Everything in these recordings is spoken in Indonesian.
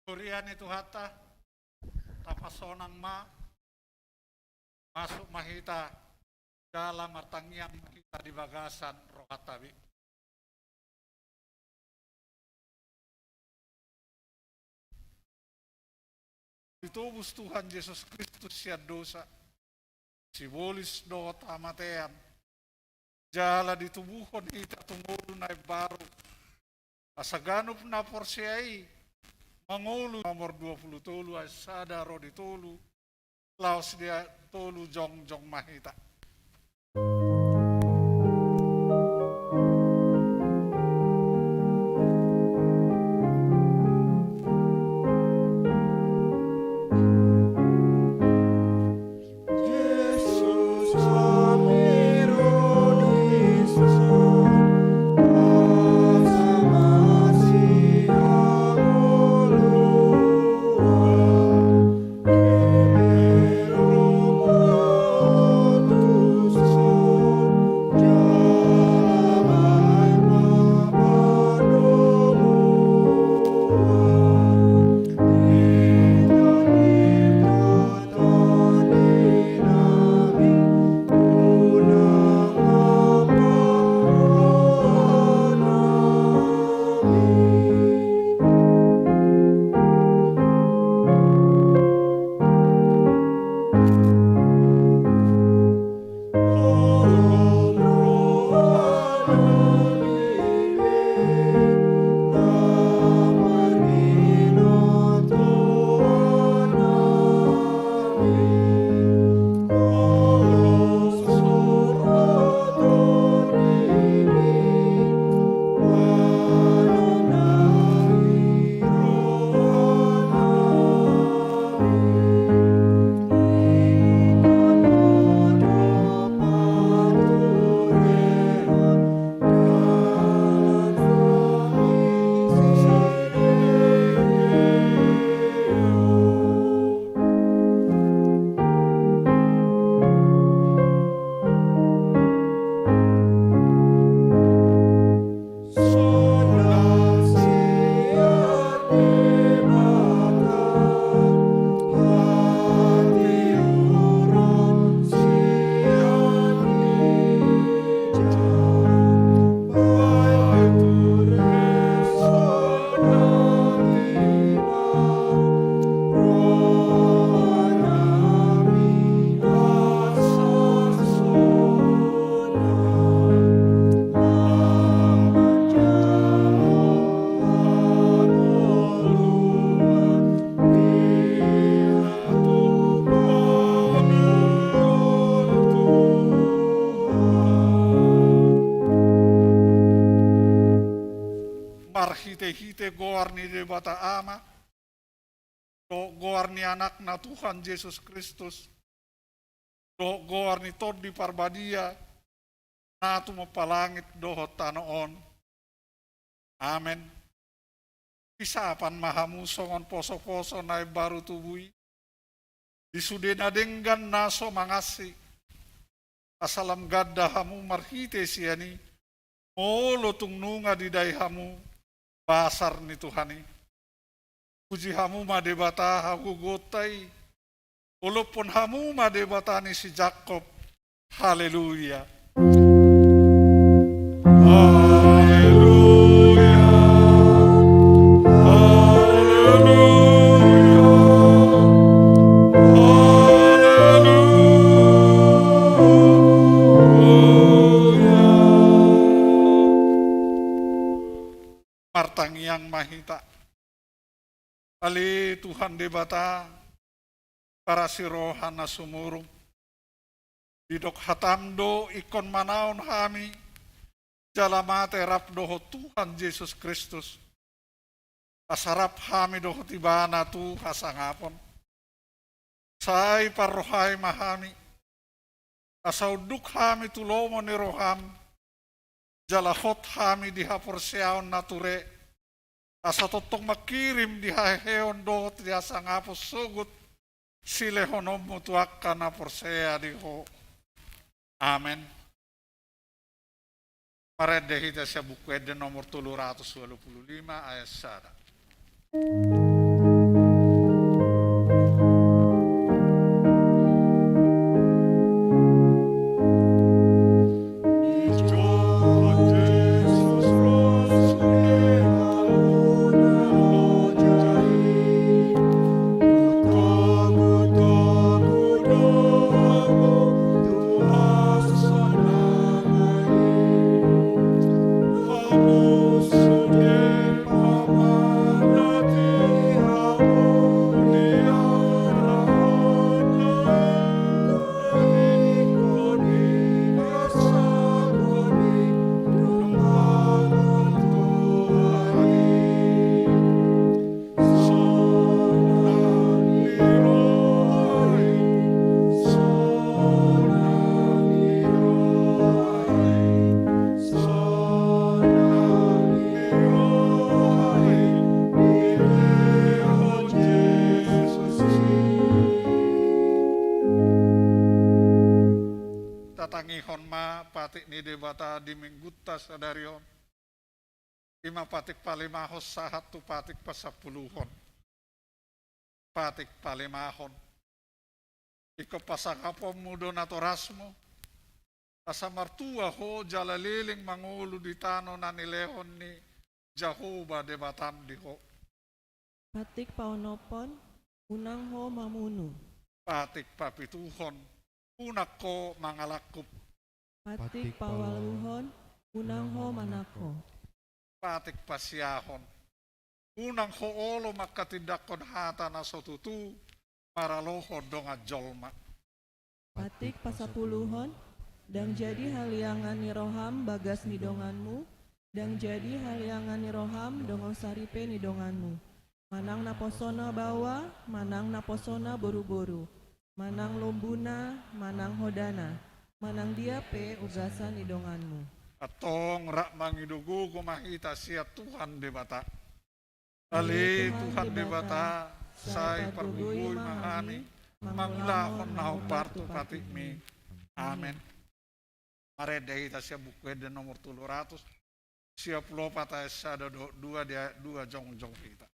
Durian itu hata, tapasonang masuk mahita dalam artangian kita di bagasan rohatabi. Ditubus Tuhan Yesus Kristus ya dosa, sibolis do tamatean, jala ditubuhon hita tungulu na baru, asaganup na porsiai, mangulu nomor 20 tolu asada rodi tolu, laos dia tolu jong mahita. Hite goar ni debata ama, goar ni anak na Tuhan Yesus Kristus, goar ni tod di parbadia, na tumapalangit dohot tanoon. Amen. Isapan mahamusongon poso-poso na baru tubui, disude na denggan naso mangasi, asalam gadda hamu marhite siani, molo tungnunga di dayhamu, basar ni Tuhani. Puji hamu madebata hagu gotai. Walaupun hamu madebata ni si Jakob. Haleluya. Haleluya. Haleluya. Martangiang mahita. Ali Tuhan debata para sirohan na sumurong. Didok hatamdo ikon manaon hami. Jalamate rap doho Tuhan Yesus Kristus. Asarap hami doho tibana tu hasangapon. Say parrohay mahami. Asauduk hami tulomo ni roham. Jalahot hami dihaporseaon nature, asa totong makirim dihaheon dohot diasa ngapos sugut, silehonom mutuakka na porsea diho. Amen. Marede hita sa buku ede nomor 325 ayat 1. tatangihon ma patik ni debata di mingguta sadarion. Ima patik palimahos sahat tu patik pasapuluhon. Patik palimahon. Iko pasakapom mudo na torasmo. Pasamartua ho jalaliling mangulu di tano na nilehon ni Jahoba debatam di ho. Patik paonopon, unang ho mamunu. Patik papituhon, unak ko mangalakup. Patik pawaluhon, unang ho manako. Patik pasyahon, unang ho olo makatindakon hata na sotutu, maraloho donga jolma. Patik pasapuluhon, dang jadi haliangan ni roham bagas ni donganmu, dang jadi haliangan ni roham dongong saripe ni donganmu. Manang naposona bawa, manang naposona boru-boru. Manang lombuna, manang hodana. Manang diape ugasan ni donganmu. Atong rak mangidugu kumahita siya Tuhan debata. Ali Tuhan debata, say pergugui mahani, manglahon naho partu patikmi. Amen. Mare dahita siya bukwe de nomor 200, siya pulo patay sa dua jong kita.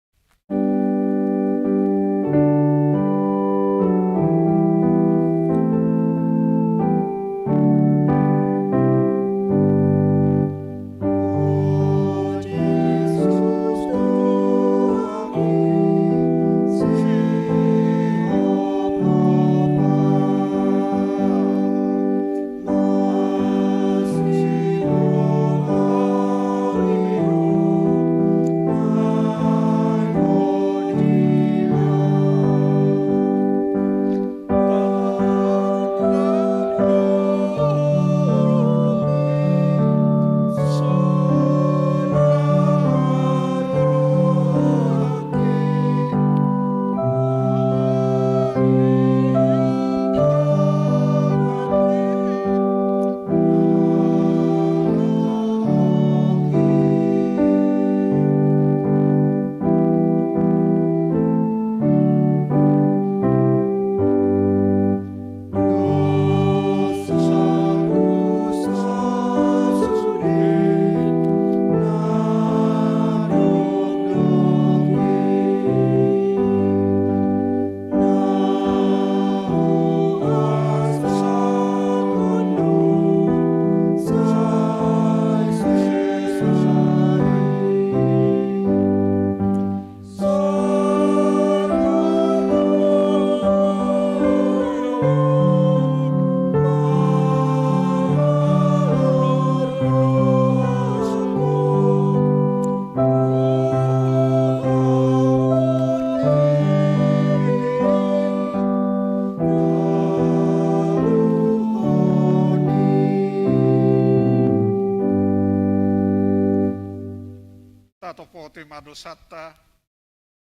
Madosata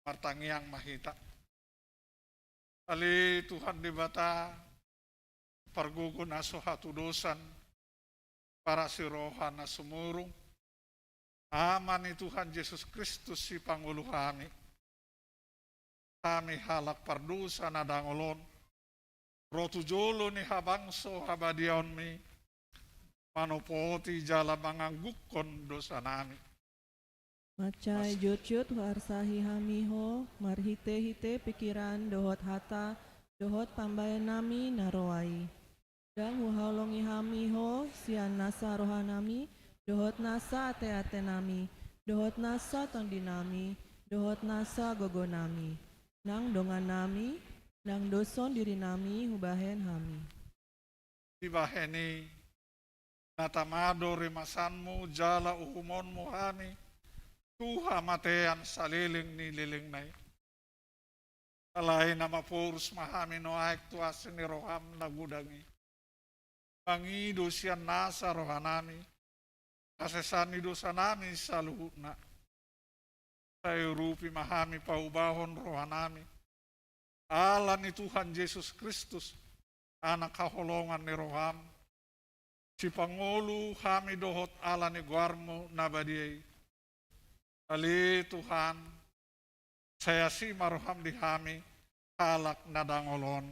martangiang mahita. Ali Tuhan debata pargugun aso hatudosan para si rohan na sumurung. Aman ni Tuhan Yesus Kristus si Panguluhani. Kami halak pardusa na dangolon. Rotujolo ni habangso habadion mi. Manopoti jala manganggukon dosa nami. Macai jut-jut warsahi hamiho, marhite-hite pikiran dohot hata, dohot pambayan nami naroai. Dang huhalongi hamiho, sian nasa rohanami, dohot nasa ate-ate nami, dohot nasa tondi nami, dohot nasa gogo nami. Nang dongan nami, nang doson diri nami hubahen hami. Dibaheni, natamado rimasanmu, jala uhumonmu hani, Tuha matean saliling ni liling nai. Alay na mapurus mahami no aik tuas ni roham nagudangi. Pangido siya nasa rohanami. Kasesan ni dosa nami sa luhut na. Tayo rupi mahami paubahon rohanami. Ala ni Tuhan Yesus Kristus. Anak kaholongan ni roham. Si Pangulu kami dohot ala ni guarmo nabadiay. Ali Tuhan, saya si maruham di kami, halak nadangolon.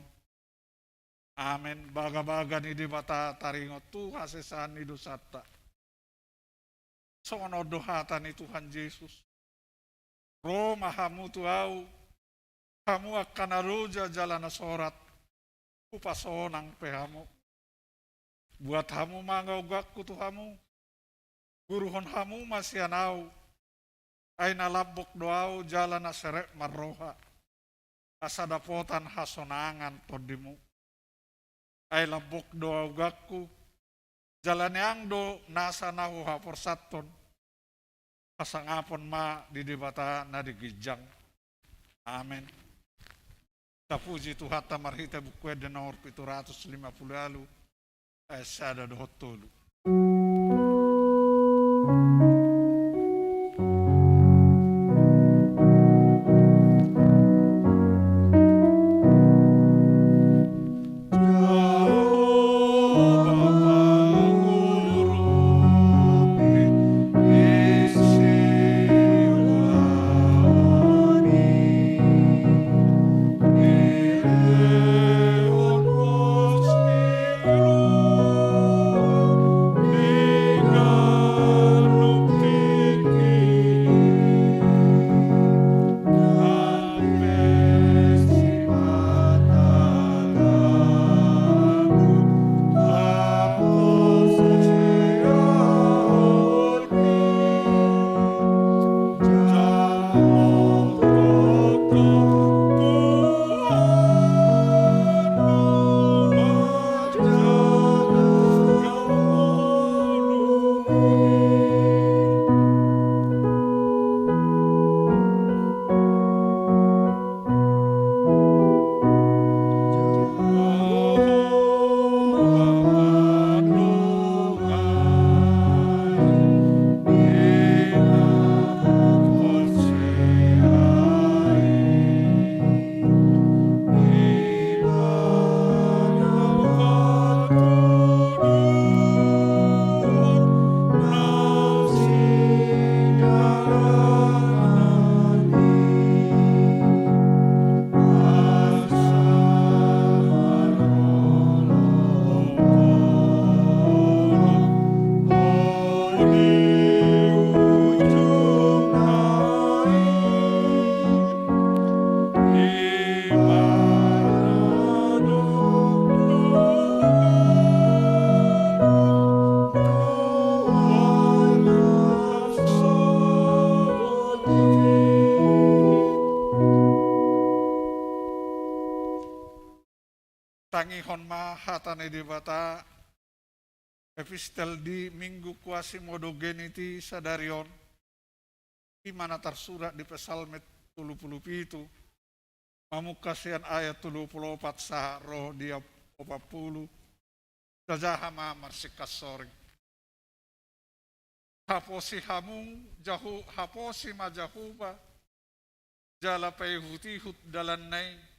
Amen. Baga-baga ni di bata taringo tu hasesan ni dosata. Sono dohata ni Tuhan Yesus. Roma hamu tuau, hamu akan aruja jalan sorat, upasonang pehamu. Buat hamu mangaugakku tuhamu, guruhon hamu masih anau, ay nalabok doau jalan aserek marroha, asadapotan hasonangan todimu. Ay labok doau gakku, jalan yang do nasa nahu haporsaton, asangapon ma di debata na digijang. Amen. Tapuji Tuhan tamarhita buku de nomor 750 lalu, ay sada dohot tulu. Tangihon ma hatane di bata epistel di minggu kuasi modogeniti sadarion di mana tersurat di pesalmet 37 mamukasian ayat 34 sah roh dia 40 jajahama marsikas soring haposi hamung jahu haposi majahuba jala hutihut dalan nai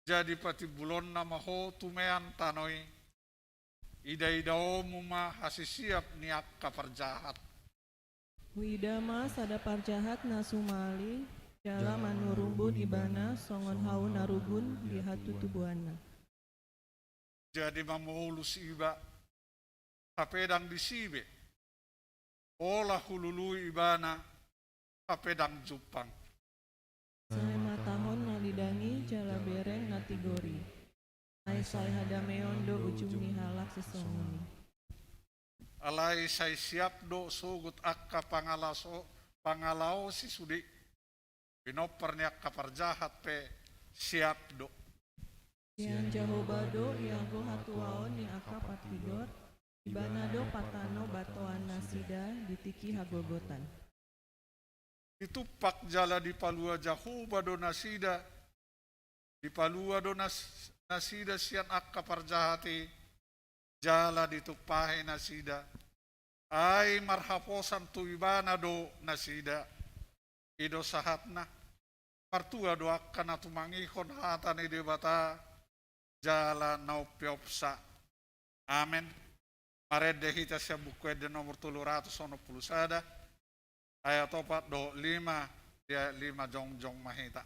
jadi pati bulon nama ho tumean tanoi ida-idao muma hasisiap niak kaparjahat. Widama sada parjahat nasumali jala manurumbun ibana songon hau narugun di hatu tubuana. Jadi mamulus iba hapedang disibe olah hululu ibana hapedang jupang. Saya matahon ngalidangi jala bereng natigori. Ay say hadameon do ujung ni halak sesongoni. Alai say siap do sugut akka pangalao si sudi. Binopernya kaparjahat pe siap do. Yang jahobado yang go hatuaon ni akka patidor. Ibanado patano batoan nasida ditiki hagogotan. Itupak jala di palua jahuba do nasida di palua do nasida sian akka parjahati jala ditupahe nasida ay marhaposan tu ibana do nasida ido sahatna partua do akka natumangihon hatane de bata jala naupiopsa amen marede hita siya buku de nomor 390 sada ayat 4 do 5 dia 5 jong mahita.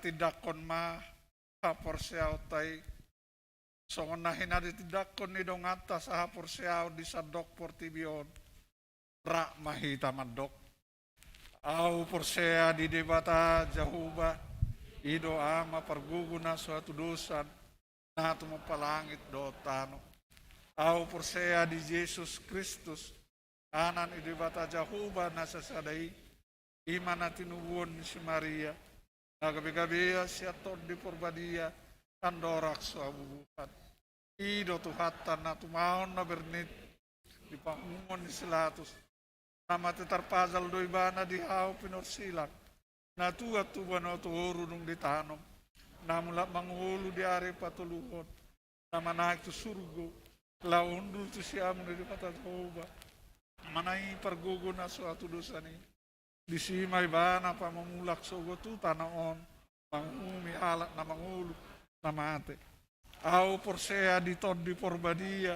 tidakon ma hapor siyaw tay. Songon na hinadi tidakon ni dong atas sa hapor siyaw di sa dok portibion. Ra mahita mandok. Au porsea di debata Jahuba. Ido ama parguguna suatu dosan. Na tumapalangit do tano. Au porsea di Yesus Kristus. Anan idebata Jahuba nasa sadai. Iman na tinubuon si Maria. Nagabi-gabi siya tod di porbadia. Tandorak sa abubuhan. Ido tuhatan na tumahon na bernit. Di pangungon ni Silatus. Nama tetarpazal do ibana di hao pinorsilak. Na tuat tuban o tuhuru nung ditanom. Namula manghulu di are patuluhon. Nama naik tu surgo. Laundul tu siamun di mata Jehovah. Manai pergogo na suatu dosa ni. Di simay bana pa mamulak sogo tu tanaon. Manghumi alak na manghulu na mate. Au porsea di tod di porbadia.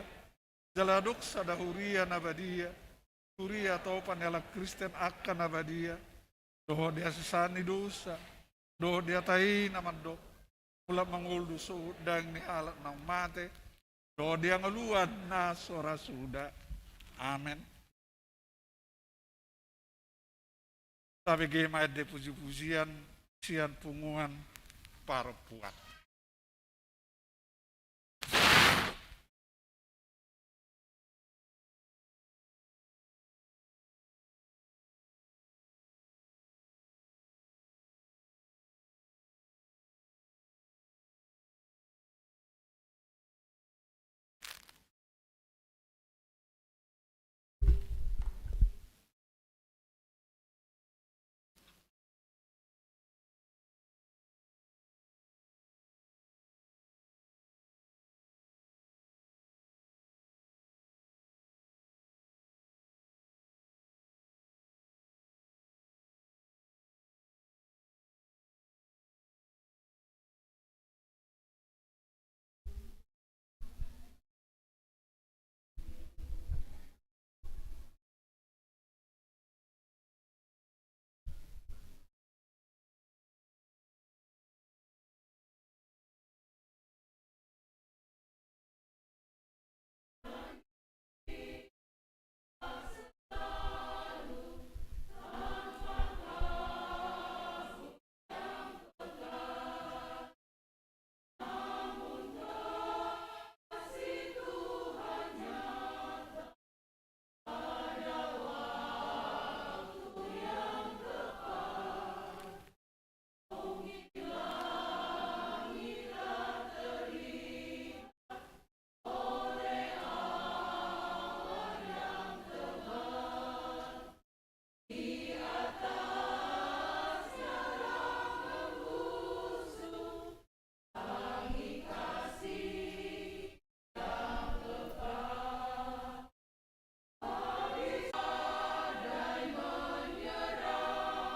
Jaladok sa dahuria na badia. Huria topan yala Kristen akan na badia. Doho dia sesani dosa. Doho dia tahi naman dok. Mula manguldo sudang ni alak na mate. Doho dia ngeluan na sora suda. Amen. Tapi gema de puji-pujian sian punguan para puat.